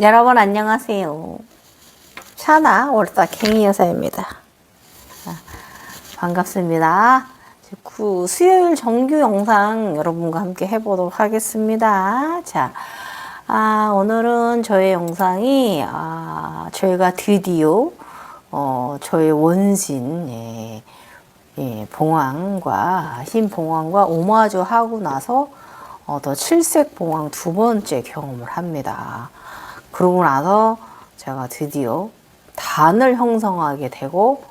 여러분 안녕하세요. 샤나 월삭행이 여사입니다. 반갑습니다. 수요일 정규 영상 여러분과 함께 해보도록 하겠습니다. 자, 오늘은 저의 영상이 저희가 드디어 저의 원신 봉황과 흰 봉황과 오마주 하고 나서 더 칠색 봉황 두 번째 경험을 합니다. 그러고 나서 제가 드디어 단을 형성하게 되고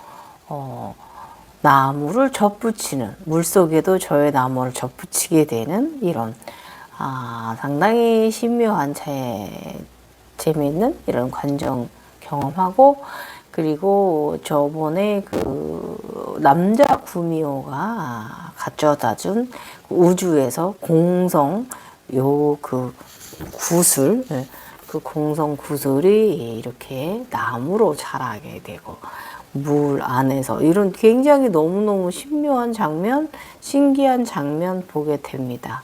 나무를 접붙이는, 물속에도 저의 나무를 접붙이게 되는 이런 상당히 신묘한 재미있는 이런 관정 경험하고, 그리고 저번에 그 남자 구미호가 가져다준 우주에서 공성 그 구슬, 그 공성 구슬이 이렇게 나무로 자라게 되고 물 안에서 이런 굉장히 너무너무 신묘한 장면, 신기한 장면 보게 됩니다.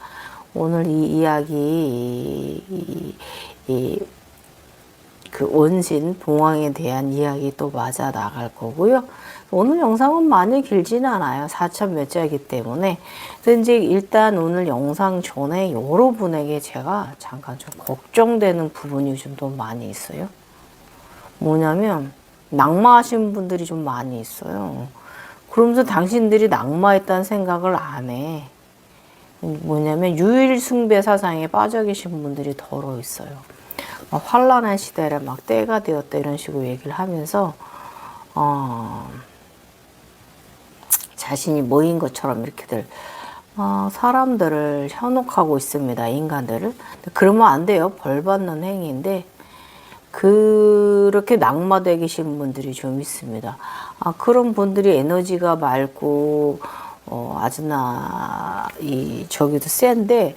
오늘 이 이야기, 그 원신 봉황에 대한 이야기 또 맞아 나갈 거고요. 오늘 영상은 많이 길지는 않아요. 4천 몇 자이기 때문에. 그래서 이제 일단 오늘 영상 전에 여러분에게 제가 잠깐 좀 걱정되는 부분이 좀 더 많이 있어요. 뭐냐면 낙마하신 분들이 좀 많이 있어요. 그러면서 당신들이 낙마했다는 생각을 안 해. 뭐냐면 유일숭배 사상에 빠져 계신 분들이 더러 있어요. 환란한 시대를 막 때가 되었다 이런 식으로 얘기를 하면서 자신이 뭐인 것처럼 이렇게들 사람들을 현혹하고 있습니다. 인간들을. 그러면 안 돼요. 벌 받는 행위인데 그렇게 낙마되어 계신 분들이 좀 있습니다. 그런 분들이 에너지가 맑고 아주나 저기도 센데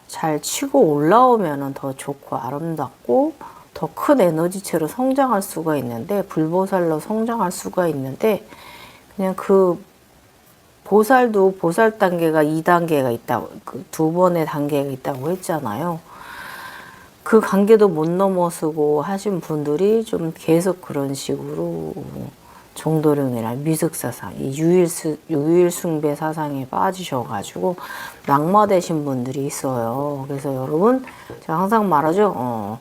잘 치고 올라오면 더 좋고 아름답고 더 큰 에너지체로 성장할 수가 있는데, 불보살로 성장할 수가 있는데, 그냥 그 보살도 보살 단계가 2단계가 있다고, 그 두 번의 단계가 있다고 했잖아요. 그 관계도 못 넘어서고 하신 분들이 좀 계속 그런 식으로 정도령이나 미륵사상, 이 유일숭배 사상에 빠지셔가지고 낙마되신 분들이 있어요. 그래서 여러분, 제가 항상 말하죠.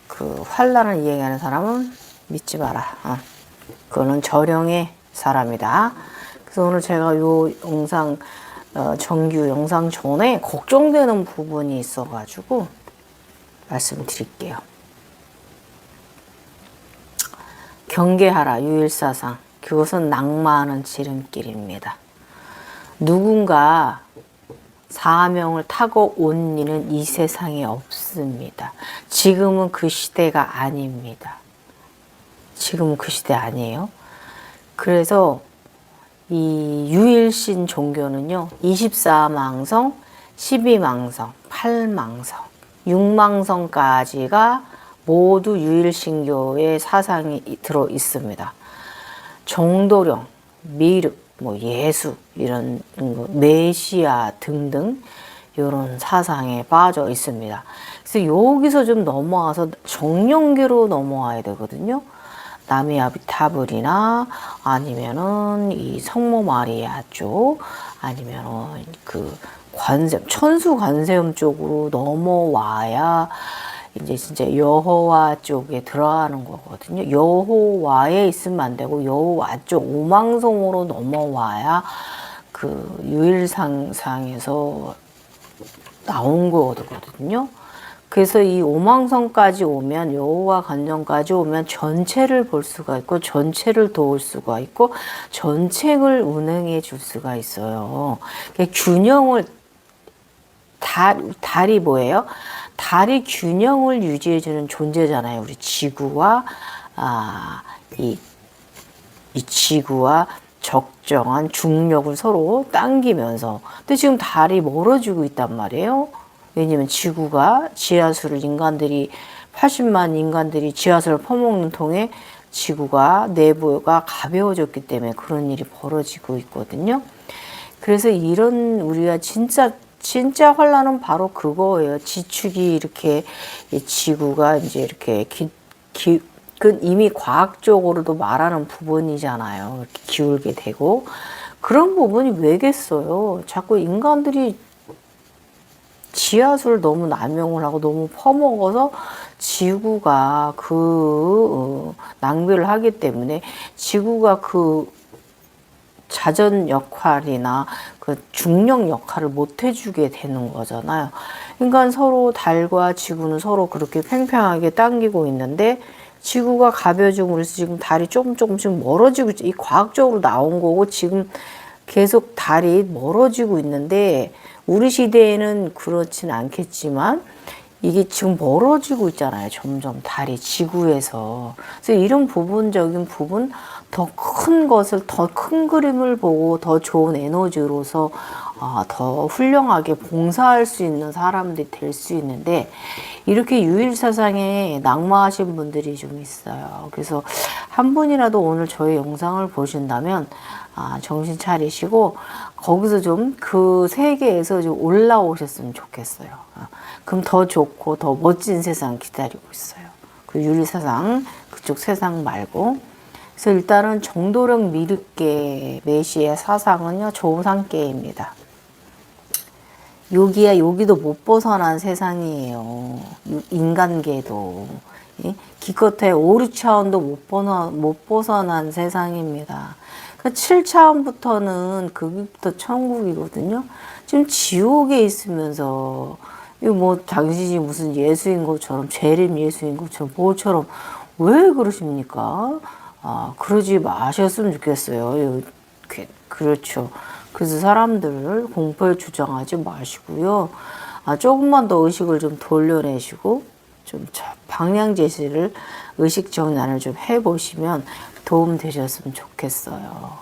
그 환란을 이야기하는 사람은 믿지 마라. 그거는 저령의 사람이다. 그래서 오늘 제가 요 영상, 정규 영상 전에 걱정되는 부분이 있어가지고 말씀드릴게요. 경계하라, 유일사상. 그것은 낙마하는 지름길입니다. 누군가 사명을 타고 온 이는 이 세상에 없습니다. 지금은 그 시대가 아닙니다. 지금은 그 시대 아니에요. 그래서 이 유일신 종교는요, 24망성, 12망성, 8망성, 6망성까지가 모두 유일신교의 사상이 들어 있습니다. 정도령, 미륵, 예수, 이런 메시아 등등 이런 사상에 빠져 있습니다. 그래서 여기서 좀 넘어와서 정령계로 넘어와야 되거든요. 나미아비타불이나 아니면은 이 성모 마리아 쪽, 아니면은 그 천수 관세음 쪽으로 넘어와야 이제 진짜 여호와 쪽에 들어가는 거거든요. 여호와에 있으면 안 되고 여호와 쪽 오망성으로 넘어와야 그 유일상상에서 나온 거거든요. 그래서 이 오망성까지 오면, 여호와 관정까지 오면 전체를 볼 수가 있고 전체를 도울 수가 있고 전체를 운행해 줄 수가 있어요. 균형을 달이 뭐예요? 달이 균형을 유지해주는 존재잖아요. 우리 지구와 이 지구와 적정한 중력을 서로 당기면서. 근데 지금 달이 멀어지고 있단 말이에요. 왜냐면 지구가 지하수를 80만 인간들이 지하수를 퍼먹는 통에 지구가 내부가 가벼워졌기 때문에 그런 일이 벌어지고 있거든요. 그래서 이런 우리가 진짜 진짜 환란은 바로 그거예요. 지축이 이렇게 지구가 이제 이렇게 그 이미 과학적으로도 말하는 부분이잖아요. 이렇게 기울게 되고 그런 부분이 왜겠어요? 자꾸 인간들이 지하수를 너무 남용을 하고 너무 퍼먹어서 지구가 낭비를 하기 때문에 지구가 그 자전 역할이나 그 중력 역할을 못 해주게 되는 거잖아요. 그러니까 서로 달과 지구는 서로 그렇게 팽팽하게 당기고 있는데 지구가 가벼워지고 그래서 지금 달이 조금씩 멀어지고 이 과학적으로 나온 거고 지금 계속 달이 멀어지고 있는데 우리 시대에는 그렇진 않겠지만 이게 지금 멀어지고 있잖아요. 점점 달이 지구에서. 그래서 이런 부분적인 부분 더 큰 것을 더 큰 그림을 보고 더 좋은 에너지로서 더 훌륭하게 봉사할 수 있는 사람들이 될 수 있는데 이렇게 유일사상에 낙마하신 분들이 좀 있어요. 그래서 한 분이라도 오늘 저희 영상을 보신다면 정신 차리시고 거기서 좀 그 세계에서 좀 올라오셨으면 좋겠어요. 그럼 더 좋고 더 멋진 세상 기다리고 있어요. 그 유리사상 그쪽 세상 말고. 그래서 일단은 정도령 미륵계 메시의 사상은요 조상계입니다. 여기도 못 벗어난 세상이에요. 인간계도. 기껏해 5, 6차원도 못 벗어난 세상입니다. 7차원부터는 거기부터 천국이거든요. 지금 지옥에 있으면서 이거 뭐 당신이 무슨 예수인 것처럼 재림 예수인 것처럼 뭐처럼 왜 그러십니까? 그러지 마셨으면 좋겠어요. 그렇죠. 그래서 사람들 공포에 주장하지 마시고요. 조금만 더 의식을 좀 돌려내시고 좀 방향 제시를 의식 정리를 좀 해보시면 도움 되셨으면 좋겠어요.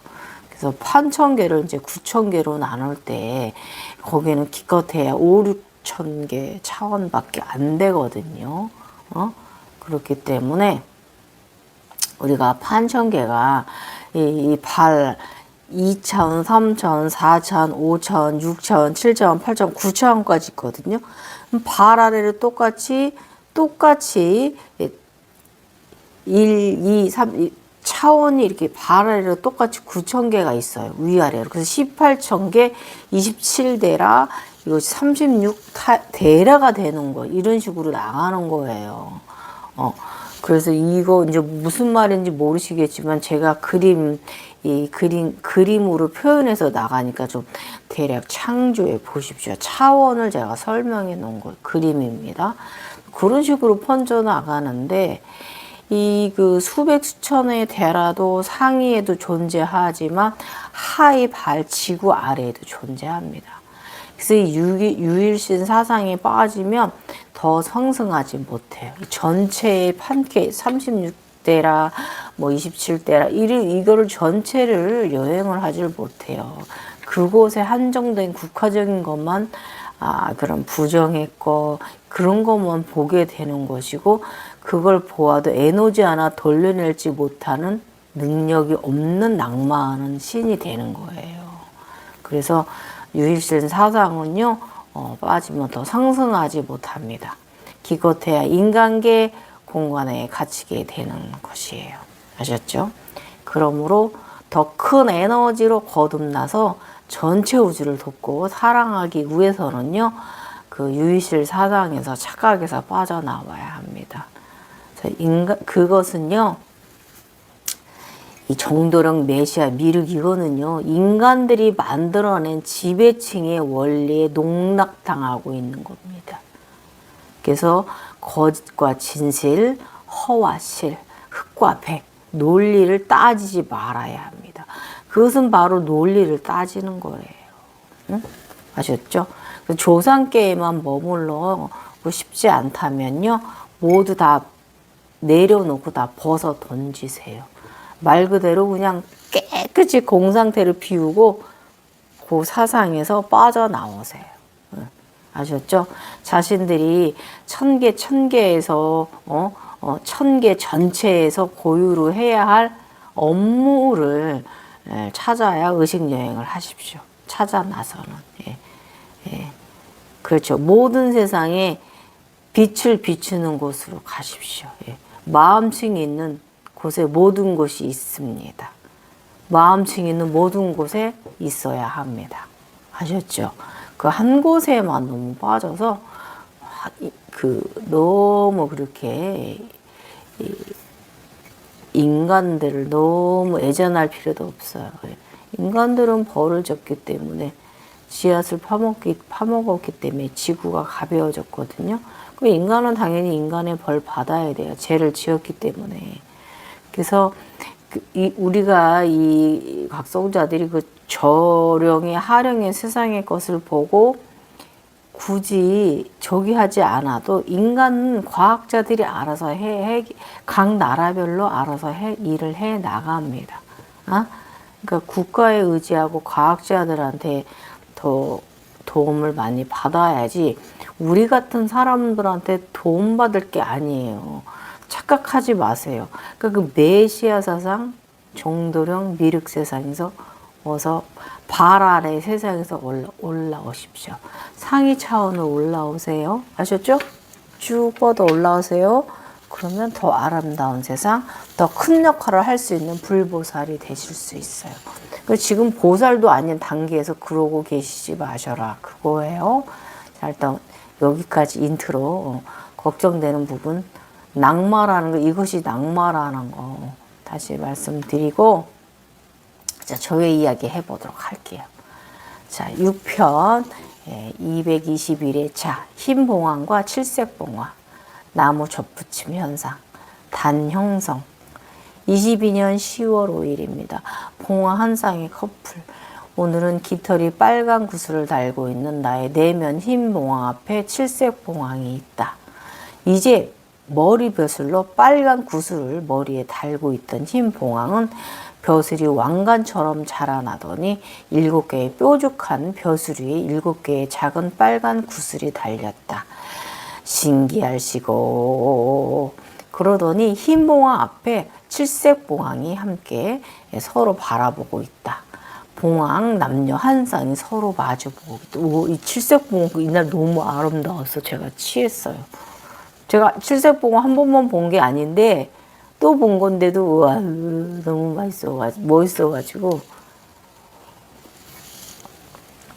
그래서 8,000개를 이제 9,000개로 나눌 때 거기는 기껏해야 5, 6,000개 차원밖에 안 되거든요. 그렇기 때문에 우리가 8,000개가 이 발 2차원, 3차원, 4차원, 5차원, 6차원, 7차원, 8차원, 9차원까지 있거든요. 발 아래를 똑같이 1, 2, 3 차원이 이렇게 발 아래로 똑같이 9,000개가 있어요. 위아래로. 그래서 18,000개, 27대라, 이거 36대라가 되는 거. 이런 식으로 나가는 거예요. 그래서 이거 이제 무슨 말인지 모르시겠지만 제가 그림으로 표현해서 나가니까 좀 대략 창조해 보십시오. 차원을 제가 설명해 놓은 거 그림입니다. 그런 식으로 번져 나가는데 그 수백 수천의 대라도 상위에도 존재하지만 하위 발 지구 아래에도 존재합니다. 그래서 이 유일신 사상에 빠지면 더 상승하지 못해요. 전체의 판계 36대라 뭐 27대라 이거를 전체를 여행을 하질 못해요. 그곳에 한정된 국가적인 것만 그런 부정의 거 그런 것만 보게 되는 것이고 그걸 보아도 에너지 하나 돌려낼지 못하는 능력이 없는 낙마하는 신이 되는 거예요. 그래서 유일신 사상은요 빠지면 더 상승하지 못합니다. 기껏해야 인간계 공간에 갇히게 되는 것이에요. 아셨죠? 그러므로 더 큰 에너지로 거듭나서 전체 우주를 돕고 사랑하기 위해서는요 그 유일신 사상에서 착각에서 빠져나와야 합니다. 그것은요 이 정도령 메시아 미륵 이거는요 인간들이 만들어낸 지배층의 원리에 농락당하고 있는 겁니다. 그래서 거짓과 진실, 허와 실, 흑과 백 논리를 따지지 말아야 합니다. 그것은 바로 논리를 따지는 거예요. 응? 아셨죠? 조상계에만 머물러 싶지 않다면요 모두 다 내려놓고 다 벗어 던지세요. 말 그대로 그냥 깨끗이 공상태를 비우고 그 사상에서 빠져나오세요. 아셨죠? 자신들이 1,000개에서 1,000개 전체에서 고유로 해야 할 업무를 찾아야 의식여행을 하십시오. 찾아 나서는. 예. 그렇죠. 모든 세상에 빛을 비추는 곳으로 가십시오. 예. 마음층이 있는 곳에 모든 것이 있습니다. 마음층이 있는 모든 곳에 있어야 합니다. 아셨죠? 그 한 곳에만 너무 빠져서 너무 그렇게 인간들을 너무 애잔할 필요도 없어요. 인간들은 벌을 졌기 때문에 씨앗을 파먹었기 때문에 지구가 가벼워졌거든요. 그 인간은 당연히 인간의 벌 받아야 돼요. 죄를 지었기 때문에. 그래서 우리가 이 각성자들이 그 저령의 하령의 세상의 것을 보고 굳이 저기 하지 않아도 인간 과학자들이 알아서 각 나라별로 알아서 일을 해 나갑니다. 그러니까 국가에 의지하고 과학자들한테 더 도움을 많이 받아야지 우리 같은 사람들한테 도움받을 게 아니에요. 착각하지 마세요. 그러니까 그 메시아 사상, 정도령 미륵 세상에서 어서 발 아래 세상에서 올라오십시오. 상위 차원으로 올라오세요. 아셨죠? 쭉 뻗어 올라오세요. 그러면 더 아름다운 세상, 더 큰 역할을 할 수 있는 불보살이 되실 수 있어요. 지금 보살도 아닌 단계에서 그러고 계시지 마셔라. 그거예요. 자, 일단 여기까지 인트로. 걱정되는 부분, 낙마라는 거, 이것이 낙마라는 거 다시 말씀드리고, 자, 저의 이야기 해보도록 할게요. 자, 6편 221회차 흰봉황과 칠색봉황, 나무 접붙임 현상, 단형성. 22년 10월 5일입니다. 봉황 한 쌍의 커플. 오늘은 깃털이 빨간 구슬을 달고 있는 나의 내면 흰 봉황 앞에 칠색 봉황이 있다. 이제 머리 벼슬로 빨간 구슬을 머리에 달고 있던 흰 봉황은 벼슬이 왕관처럼 자라나더니 7개의 뾰족한 벼슬 위에 7개의 작은 빨간 구슬이 달렸다. 신기할시고. 그러더니 흰 봉황 앞에 칠색 봉황이 함께 서로 바라보고 있다. 봉황 남녀 한 쌍이 서로 마주보고 있다. 이 칠색 봉황 이날 너무 아름다워서 제가 취했어요. 제가 칠색 봉황 한 번만 본 게 아닌데 또 본 건데도 우와, 너무 멋있어가지고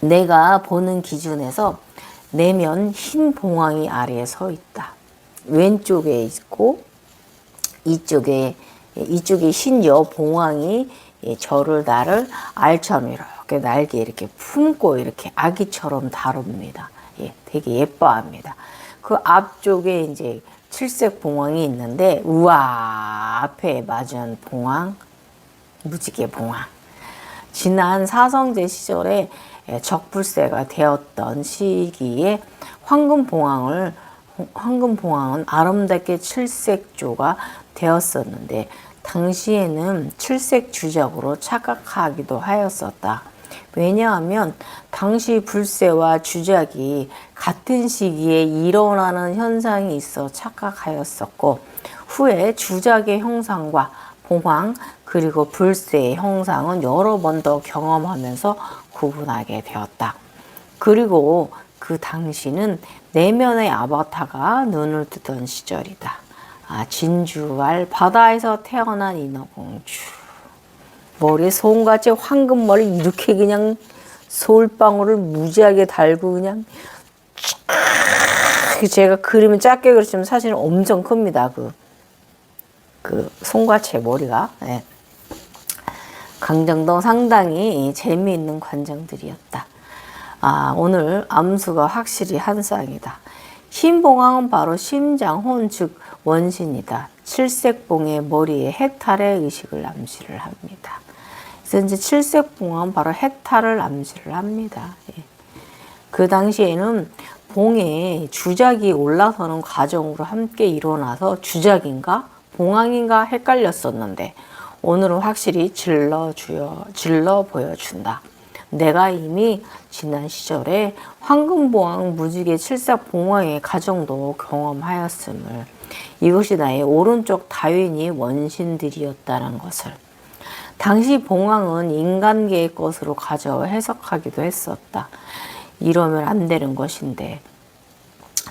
내가 보는 기준에서 내면 흰 봉황이 아래에 서 있다. 왼쪽에 있고 이쪽에 흰 여봉황이 저를 나를 알처럼 이렇게 날개 이렇게 품고 이렇게 아기처럼 다룹니다. 되게 예뻐합니다. 그 앞쪽에 이제 칠색 봉황이 있는데 우와, 앞에 맞은 봉황, 무지개 봉황. 지난 사성제 시절에 적불세가 되었던 시기에 황금 봉황은 아름답게 칠색조가 되었었는데 당시에는 칠색 주작으로 착각하기도 하였었다. 왜냐하면 당시 불세와 주작이 같은 시기에 일어나는 현상이 있어 착각하였었고 후에 주작의 형상과 봉황 그리고 불세의 형상은 여러 번 더 경험하면서 구분하게 되었다. 그리고 그 당시는 내면의 아바타가 눈을 뜨던 시절이다. 진주알 바다에서 태어난 인어공주. 머리에 송같이 황금머리 이렇게 그냥 솔방울을 무지하게 달고 그냥 제가 그림은 작게 그렸지만 사실은 엄청 큽니다. 그 송같이 머리가. 네. 강정동 상당히 재미있는 관정들이었다. 오늘 암수가 확실히 한 쌍이다. 흰 봉황은 바로 심장혼 즉 원신이다. 칠색봉의 머리에 해탈의 의식을 암시를 합니다. 그래서 이제 칠색봉황은 바로 해탈을 암시를 합니다. 그 당시에는 봉에 주작이 올라서는 과정으로 함께 일어나서 주작인가 봉황인가 헷갈렸었는데 오늘은 확실히 질러 보여준다. 내가 이미 지난 시절에 황금봉황 무지개 칠색 봉황의 과정도 경험하였음을, 이것이 나의 오른쪽 다윈이 원신들이었다는 것을. 당시 봉황은 인간계의 것으로 가져 해석하기도 했었다. 이러면 안 되는 것인데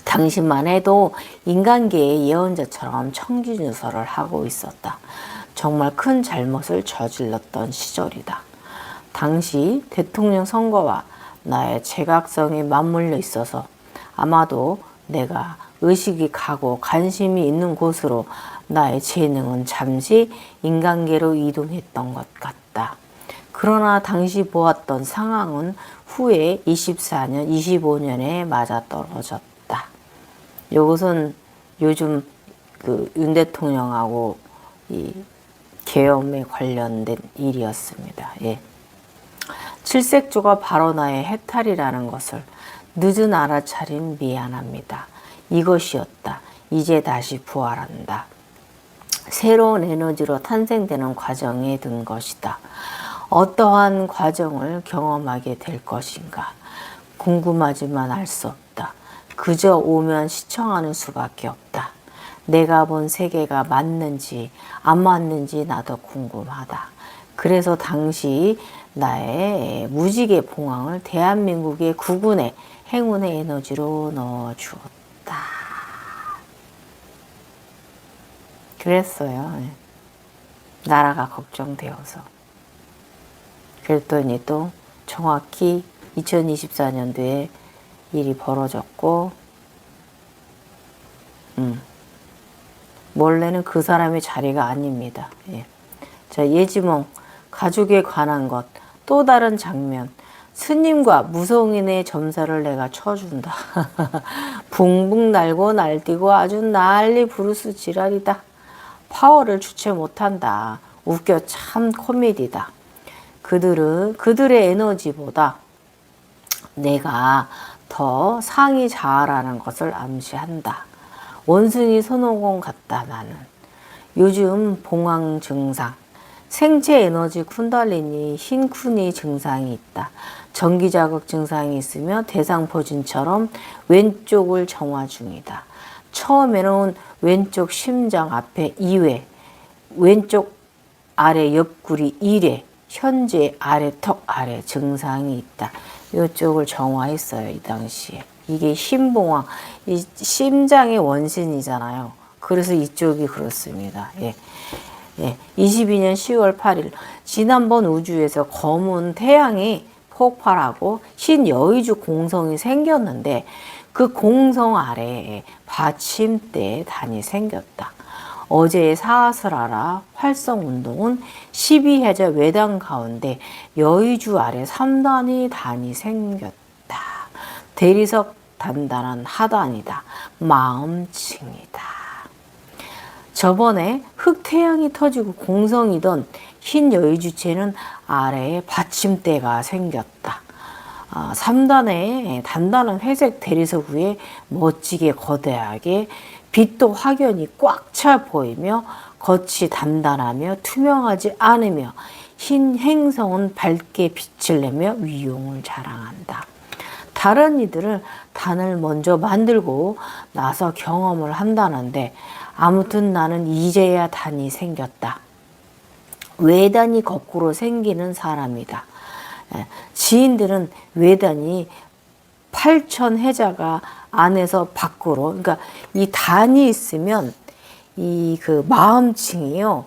당신만 해도 인간계의 예언자처럼 청기누설을 하고 있었다. 정말 큰 잘못을 저질렀던 시절이다. 당시 대통령 선거와 나의 제각성이 맞물려 있어서 아마도 내가 의식이 가고 관심이 있는 곳으로 나의 재능은 잠시 인간계로 이동했던 것 같다. 그러나 당시 보았던 상황은 후에 24년, 25년에 맞아떨어졌다. 이것은 요즘 그 윤 대통령하고 이 계엄에 관련된 일이었습니다. 예. 칠색조가 바로 나의 해탈이라는 것을 늦은 알아차림 미안합니다. 이것이었다. 이제 다시 부활한다. 새로운 에너지로 탄생되는 과정에 든 것이다. 어떠한 과정을 경험하게 될 것인가? 궁금하지만 알 수 없다. 그저 오면 시청하는 수밖에 없다. 내가 본 세계가 맞는지 안 맞는지 나도 궁금하다. 그래서 당시 나의 무지개 봉황을 대한민국의 국군의 행운의 에너지로 넣어주었다. 그랬어요. 나라가 걱정되어서. 그랬더니 또 정확히 2024년도에 일이 벌어졌고 원래는 그 사람의 자리가 아닙니다. 예. 자, 예지몽 가족에 관한 것 또 다른 장면 스님과 무속인의 점사를 내가 쳐준다. 붕붕 날고 날뛰고 아주 난리 부르스 지랄이다. 파워를 주체 못한다. 웃겨 참 코미디다. 그들의 에너지보다 내가 더 상이 자아라는 것을 암시한다. 원숭이 손오공 같다 나는. 요즘 봉황 증상, 생체 에너지 쿤달리니 흰쿤이 증상이 있다. 전기자극 증상이 있으며 대상포진처럼 왼쪽을 정화 중이다. 처음에는 왼쪽 심장 앞에 2회, 왼쪽 아래 옆구리 1회, 현재 아래 턱 아래 증상이 있다. 이쪽을 정화했어요. 이 당시에. 이게 신봉황, 이 심장의 원신이잖아요. 그래서 이쪽이 그렇습니다. 예. 예. 22년 10월 8일 지난번 우주에서 검은 태양이 폭발하고 신여의주 공성이 생겼는데 그 공성 아래에 받침대 단이 생겼다. 어제의 사스라라 활성운동은 12해자 외당 가운데 여의주 아래 3단위 단이 생겼다. 대리석 단단한 하단이다. 마음층이다. 저번에 흑태양이 터지고 공성이던 흰 여의주체는 아래에 받침대가 생겼다. 3단에 단단한 회색 대리석 위에 멋지게 거대하게 빛도 확연히 꽉 차 보이며 겉이 단단하며 투명하지 않으며 흰 행성은 밝게 빛을 내며 위용을 자랑한다. 다른 이들을 단을 먼저 만들고 나서 경험을 한다는데 아무튼 나는 이제야 단이 생겼다. 외단이 거꾸로 생기는 사람이다. 지인들은 외단이 8,000해자가 안에서 밖으로, 그러니까 이 단이 있으면 이 그 마음층이요,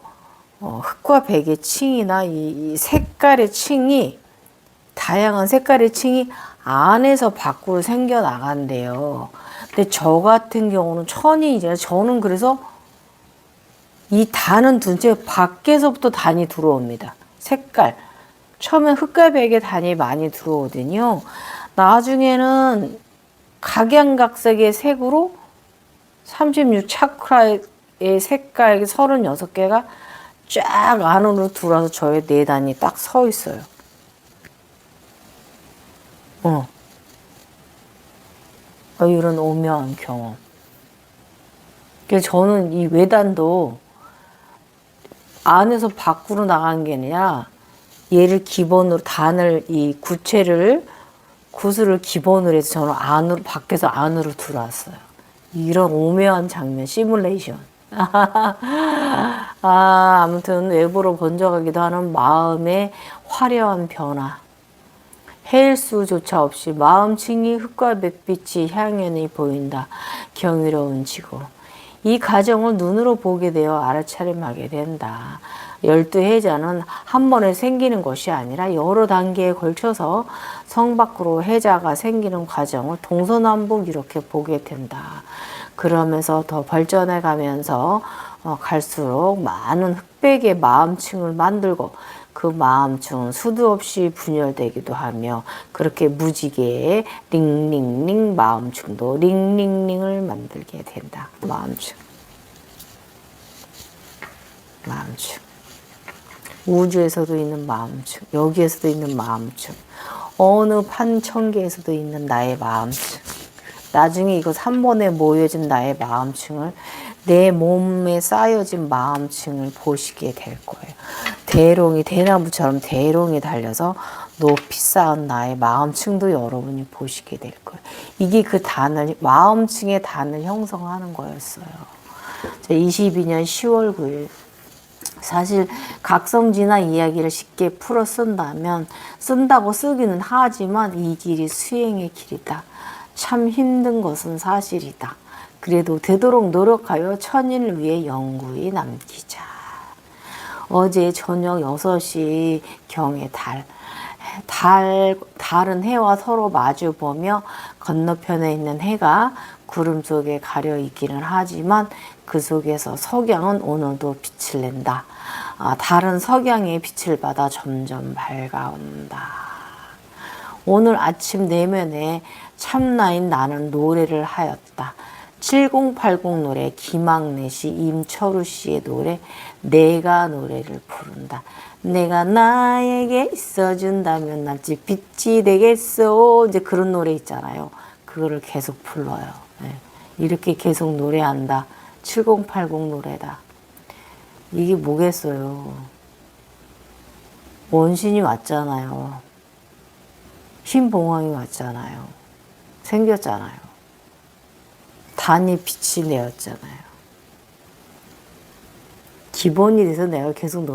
흑과 백의 층이나 이 색깔의 층이, 다양한 색깔의 층이 안에서 밖으로 생겨 나간대요. 근데 저 같은 경우는 천이잖아요. 저는 그래서 이 단은 둘째 밖에서부터 단이 들어옵니다. 색깔. 처음엔 흑과 백의 단이 많이 들어오거든요. 나중에는 각양각색의 색으로 36 차크라의 색깔 36개가 쫙 안으로 들어와서 저의 네 단이 딱 서 있어요. 이런 오묘한 경험. 그래서 저는 이 외단도 안에서 밖으로 나간 게 아니라 얘를 기본으로 단을 이 구슬을 기본으로 해서 저는 안으로 밖에서 안으로 들어왔어요. 이런 오묘한 장면, 시뮬레이션. 아무튼 외부로 번져가기도 하는 마음의 화려한 변화. 해일수조차 없이 마음층이 흙과 햇빛이 향연히 보인다. 경이로운 지구. 이 가정을 눈으로 보게 되어 알아차림하게 된다. 12해자는 한 번에 생기는 것이 아니라 여러 단계에 걸쳐서 성 밖으로 해자가 생기는 과정을 동서남북 이렇게 보게 된다. 그러면서 더 발전해 가면서 갈수록 많은 흑백의 마음층을 만들고 그 마음층은 수도 없이 분열되기도 하며 그렇게 무지개의 링링링 마음층도 링링링을 만들게 된다. 마음층. 우주에서도 있는 마음층, 여기에서도 있는 마음층, 어느 판천계에서도 있는 나의 마음층. 나중에 이거 3번에 모여진 나의 마음층을 내 몸에 쌓여진 마음층을 보시게 될 거예요. 대롱이 대나무처럼 대롱이 달려서 높이 쌓은 나의 마음층도 여러분이 보시게 될 거예요. 이게 그 단을 마음층의 단을 형성하는 거였어요. 22년 10월 9일 사실 각성진화 이야기를 쉽게 풀어 쓴다고 쓰기는 하지만 이 길이 수행의 길이다. 참 힘든 것은 사실이다. 그래도 되도록 노력하여 천인을 위해 영구히 남기자. 어제 저녁 6시 경에 달은 해와 서로 마주 보며 건너편에 있는 해가 구름 속에 가려 있기는 하지만 그 속에서 석양은 오늘도 빛을 낸다. 달은 석양의 빛을 받아 점점 밝아온다. 오늘 아침 내면에 참나인 나는 노래를 하였다. 7080 노래, 김학래 씨, 임철우 씨의 노래, 내가 노래를 부른다. 내가 나에게 있어준다면 날지 빛이 되겠어. 이제 그런 노래 있잖아요. 그거를 계속 불러요. 네. 이렇게 계속 노래한다. 7080 노래다. 이게 뭐겠어요. 원신이 왔잖아요. 흰봉황이 왔잖아요. 생겼잖아요. 단이 빛이 내었잖아요. 기본이 돼서 내가 계속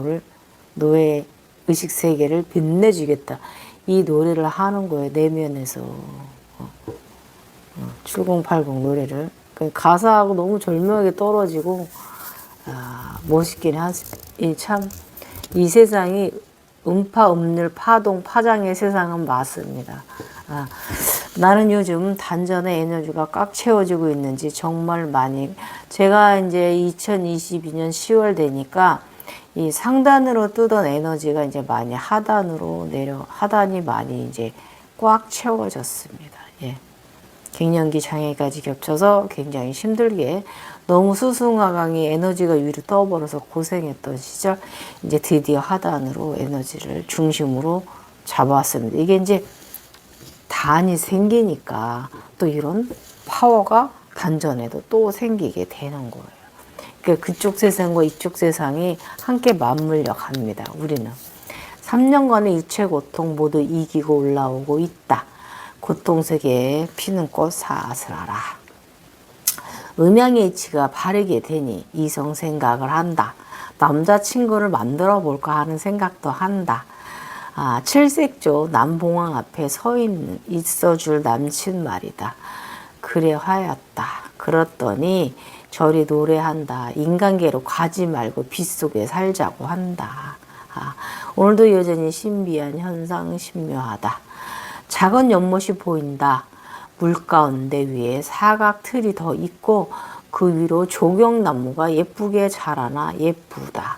너의 의식세계를 빛내주겠다. 이 노래를 하는 거예요. 내면에서. 7080 노래를. 가사하고 너무 절묘하게 떨어지고 멋있긴 하지. 참 이 세상이 음파, 음률, 파동, 파장의 세상은 맞습니다. 나는 요즘 단전의 에너지가 꽉 채워지고 있는지 정말 많이 제가 이제 2022년 10월 되니까 이 상단으로 뜨던 에너지가 이제 많이 하단이 많이 이제 꽉 채워졌습니다. 예. 갱년기 장애까지 겹쳐서 굉장히 힘들게 너무 수승화강이 에너지가 위로 떠버려서 고생했던 시절 이제 드디어 하단으로 에너지를 중심으로 잡아왔습니다. 이게 이제 단이 생기니까 또 이런 파워가 단전에도 또 생기게 되는 거예요. 그러니까 그쪽 세상과 이쪽 세상이 함께 맞물려 갑니다. 우리는 3년간의 육체 고통 모두 이기고 올라오고 있다. 고통세계에 피는 꽃 사슬하라. 음양의 이치가 바르게 되니 이성 생각을 한다. 남자친구를 만들어 볼까 하는 생각도 한다. 칠색조 남봉황 앞에 있어줄 남친 말이다. 그래 하였다. 그렇더니 저리 노래한다. 인간계로 가지 말고 빛 속에 살자고 한다. 오늘도 여전히 신비한 현상 신묘하다. 작은 연못이 보인다. 물 가운데 위에 사각 틀이 더 있고 그 위로 조경나무가 예쁘게 자라나 예쁘다.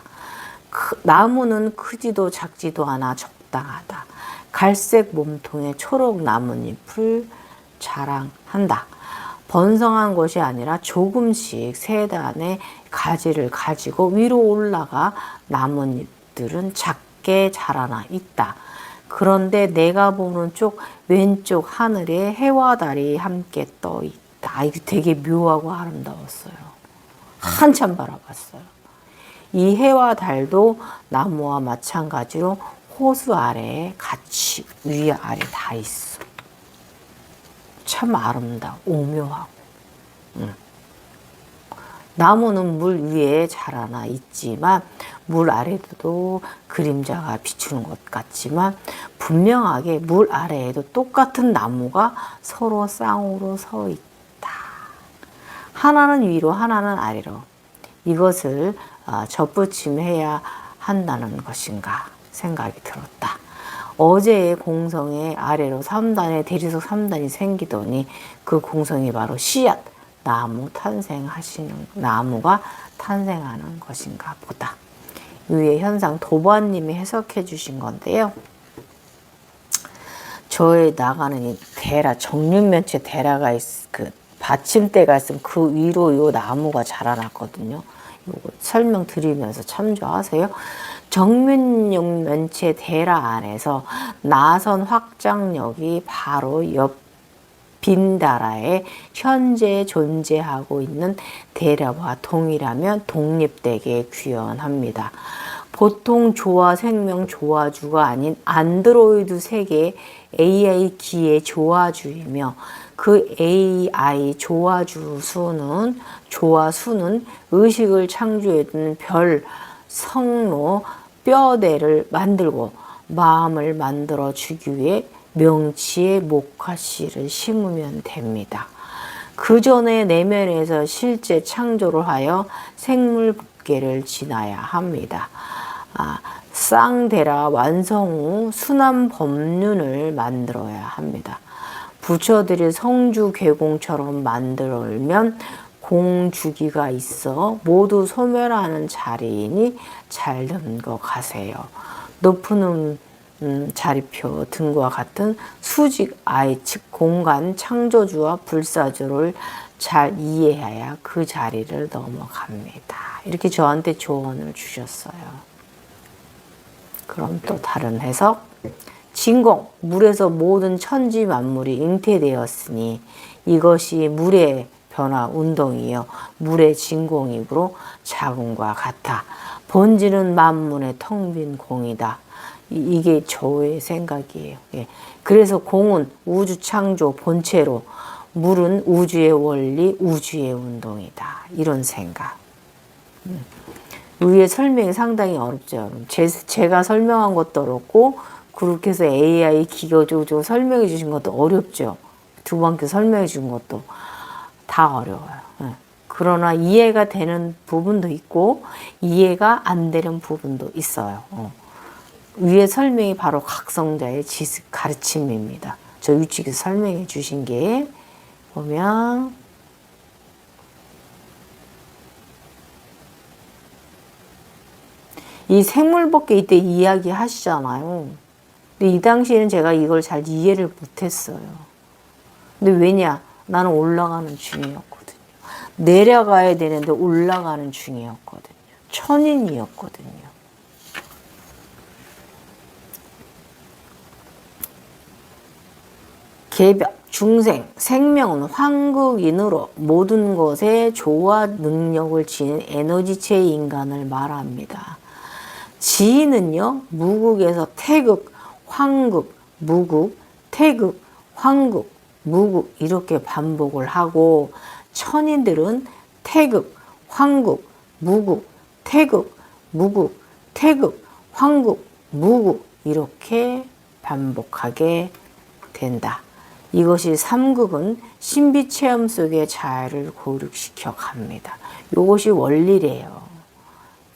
나무는 크지도 작지도 않아 적당하다. 갈색 몸통에 초록 나뭇잎을 자랑한다. 번성한 것이 아니라 조금씩 세단의 가지를 가지고 위로 올라가 나뭇잎들은 작게 자라나 있다. 그런데 내가 보는 쪽 왼쪽 하늘에 해와 달이 함께 떠 있다. 이게 되게 묘하고 아름다웠어요. 한참 바라봤어요. 이 해와 달도 나무와 마찬가지로 호수 아래에 같이 위 아래 다 있어. 참 아름다워, 오묘하고. 나무는 물 위에 자라나 있지만 물 아래에도 그림자가 비추는 것 같지만 분명하게 물 아래에도 똑같은 나무가 서로 쌍으로 서 있다. 하나는 위로 하나는 아래로. 이것을 접붙임해야 한다는 것인가 생각이 들었다. 어제의 공성의 아래로 3단의 대리석 3단이 생기더니 그 공성이 바로 씨앗, 나무가 탄생하는 것인가 보다. 위의 현상 도반님이 해석해 주신 건데요. 저에 나가는 이 대라, 정륜면체 대라가 그 받침대가 있으면 그 위로 요 나무가 자라났거든요. 요거 설명드리면서 참조하세요. 정면면체 대라 안에서 나선 확장력이 바로 옆 빈다라에 현재 존재하고 있는 대라와 동일하면 독립되게 구현합니다. 보통 조화 생명 조화주가 아닌 안드로이드 세계 AI 기의 조화주이며 그 AI 조화수는 의식을 창조해둔 별, 성로, 뼈대를 만들고 마음을 만들어 주기 위해 명치에 목화씨를 심으면 됩니다. 그 전에 내면에서 실제 창조를 하여 생물법계를 지나야 합니다. 쌍대라 완성 후 순환 법륜을 만들어야 합니다. 부처들이 성주 괴공처럼 만들면 공주기가 있어 모두 소멸하는 자리이니 잘 넘어가세요. 높은 자리표 등과 같은 수직 아이측 공간 창조주와 불사주를 잘 이해해야 그 자리를 넘어갑니다. 이렇게 저한테 조언을 주셨어요. 그럼 또 다른 해석. 진공, 물에서 모든 천지 만물이 잉태되었으니 이것이 물의 변화 운동이요 물의 진공이므로 자궁과 같아. 본질은 만물의 텅 빈 공이다. 이게 저의 생각이에요. 예. 그래서 공은 우주 창조 본체로, 물은 우주의 원리, 우주의 운동이다. 이런 생각. 위에 설명이 상당히 어렵죠. 제가 설명한 것도 어렵고 그렇게 해서 AI 기교조조 설명해 주신 것도 어렵죠. 두 번째 설명해 준 것도 다 어려워요. 예. 그러나 이해가 되는 부분도 있고 이해가 안 되는 부분도 있어요. 위에 설명이 바로 각성자의 지식 가르침입니다. 저 위쪽에서 설명해 주신 게 보면 이 생물법계 이때 이야기 하시잖아요. 근데 이 당시에는 제가 이걸 잘 이해를 못했어요. 근데 왜냐? 나는 올라가는 중이었거든요. 내려가야 되는데 올라가는 중이었거든요. 천인이었거든요. 개벽, 중생, 생명은 황극인으로 모든 것에 조화 능력을 지닌 에너지체의 인간을 말합니다. 지인은요, 무극에서 태극, 황극, 무극, 태극, 황극, 무극 이렇게 반복을 하고 천인들은 태극, 황극, 무극, 태극, 무극, 태극, 황극, 무극 이렇게 반복하게 된다. 이것이 삼극은 신비체험 속의 자아를 고립시켜 갑니다. 이것이 원리래요.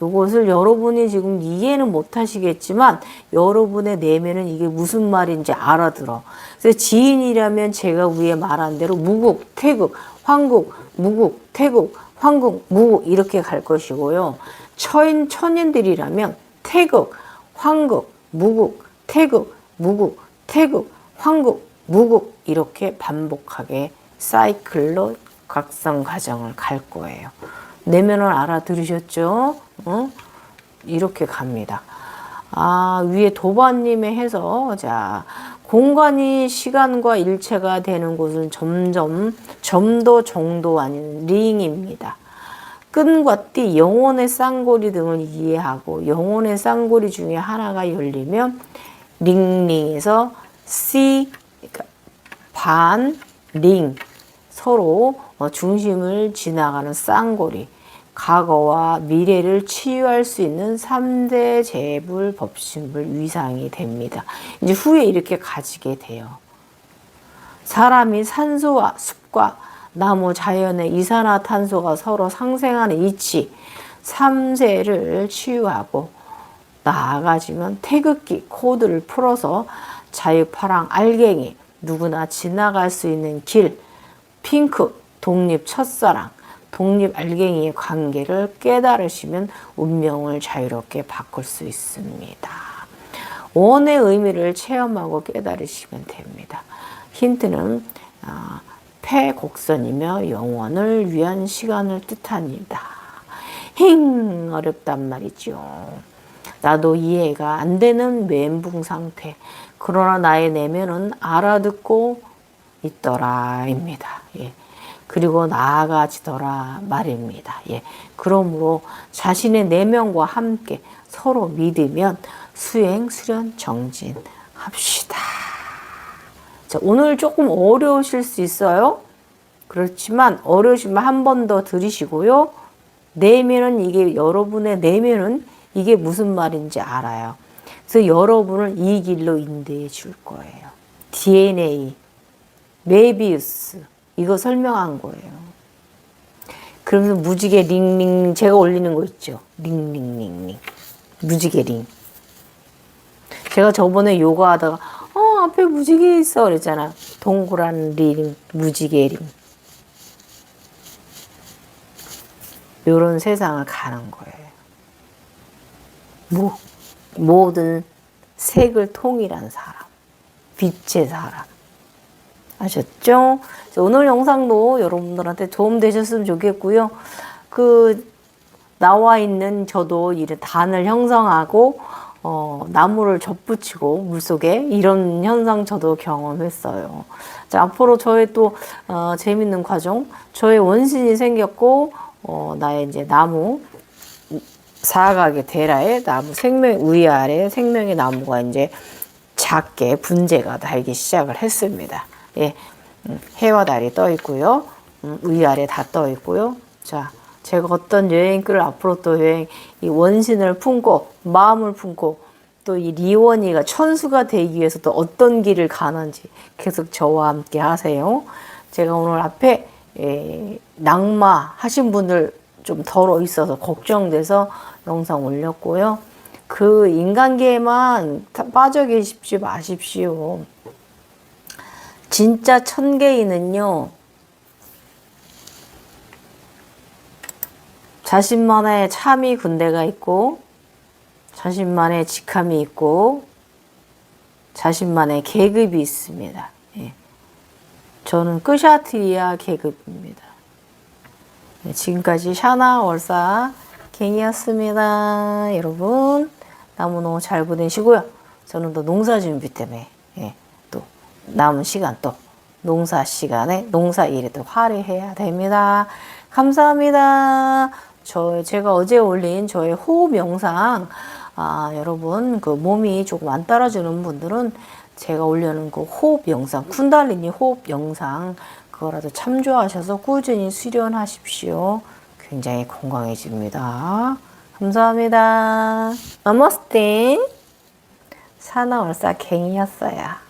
이것을 여러분이 지금 이해는 못하시겠지만 여러분의 내면은 이게 무슨 말인지 알아들어. 그래서 지인이라면 제가 위에 말한 대로 무국, 태국, 황국, 무국, 태국, 황국, 무국 이렇게 갈 것이고요. 천인들이라면 태국, 황국, 무국, 태국, 무국, 태국, 황국, 무국 이렇게 반복하게 사이클로 각성 과정을 갈 거예요. 내면을 알아들으셨죠? 이렇게 갑니다. 위에 도반님의 해서, 자, 공간이 시간과 일체가 되는 곳은 점도 정도 아닌 링입니다. 끈과 띠, 영혼의 쌍고리 등을 이해하고 영혼의 쌍고리 중에 하나가 열리면 링에서 C, 그러니까 반, 링, 서로 중심을 지나가는 쌍고리. 과거와 미래를 치유할 수 있는 3대 재불 법신불 위상이 됩니다. 이제 후에 이렇게 가지게 돼요. 사람이 산소와 숲과 나무 자연의 이산화탄소가 서로 상생하는 이치 3세를 치유하고 나아가지면 태극기 코드를 풀어서 자유파랑 알갱이 누구나 지나갈 수 있는 길 핑크 독립 첫사랑 독립 알갱이의 관계를 깨달으시면 운명을 자유롭게 바꿀 수 있습니다. 원의 의미를 체험하고 깨달으시면 됩니다. 힌트는 패곡선이며 영원을 위한 시간을 뜻합니다. 힝 어렵단 말이죠. 나도 이해가 안 되는 멘붕 상태. 그러나 나의 내면은 알아듣고 있더라입니다. 예. 그리고 나아가지더라 말입니다. 예. 그러므로 자신의 내면과 함께 서로 믿으면 수행, 수련, 정진합시다. 자, 오늘 조금 어려우실 수 있어요. 그렇지만 어려우시면 한 번 더 들으시고요. 내면은 이게 여러분의 내면은 이게 무슨 말인지 알아요. 그래서 여러분을 이 길로 인도해 줄 거예요. DNA, 메비우스 이거 설명한 거예요. 그러면서 무지개 링링 제가 올리는 거 있죠. 링링링링 무지개 링. 제가 저번에 요가 하다가 앞에 무지개 있어 그랬잖아. 동그란 링, 무지개 링. 요런 세상을 가는 거예요. 모든 색을 통일한 사람. 빛의 사람. 아셨죠? 오늘 영상도 여러분들한테 도움 되셨으면 좋겠고요. 나와 있는 저도 이런 단을 형성하고 나무를 접붙이고 물속에 이런 현상 저도 경험했어요. 자, 앞으로 저의 또 재밌는 과정, 저의 원신이 생겼고 나의 이제 나무 사각의 대라에 나무 생명 위아래 생명의 나무가 이제 작게 분재가 달기 시작을 했습니다. 예, 해와 달이 떠 있고요. 위아래 다 떠 있고요. 자, 제가 어떤 여행길을 앞으로 또 이 원신을 품고 마음을 품고 또 이 리원이가 천수가 되기 위해서 또 어떤 길을 가는지 계속 저와 함께 하세요. 제가 오늘 앞에 낙마 하신 분들 좀 덜어 있어서 걱정돼서 영상 올렸고요. 그 인간계에만 빠져 계십시오 마십시오. 진짜 천계인은요, 자신만의 참이 군대가 있고, 자신만의 직함이 있고, 자신만의 계급이 있습니다. 예. 저는 끄샤트리아 계급입니다. 네, 지금까지 샤나 월사 갱이었습니다. 여러분, 너무너무 잘 보내시고요. 저는 또 농사 준비 때문에, 또 남은 시간 또 농사 시간에 농사 일에 또 활용해야 됩니다. 감사합니다. 제가 어제 올린 저의 호흡 영상, 여러분 그 몸이 조금 안 따라주는 분들은 제가 올려놓은 그 호흡 영상, 쿤달리니 호흡 영상 그거라도 참조하셔서 꾸준히 수련하십시오. 굉장히 건강해집니다. 감사합니다. 너머스테. 사나월사 갱이었어요.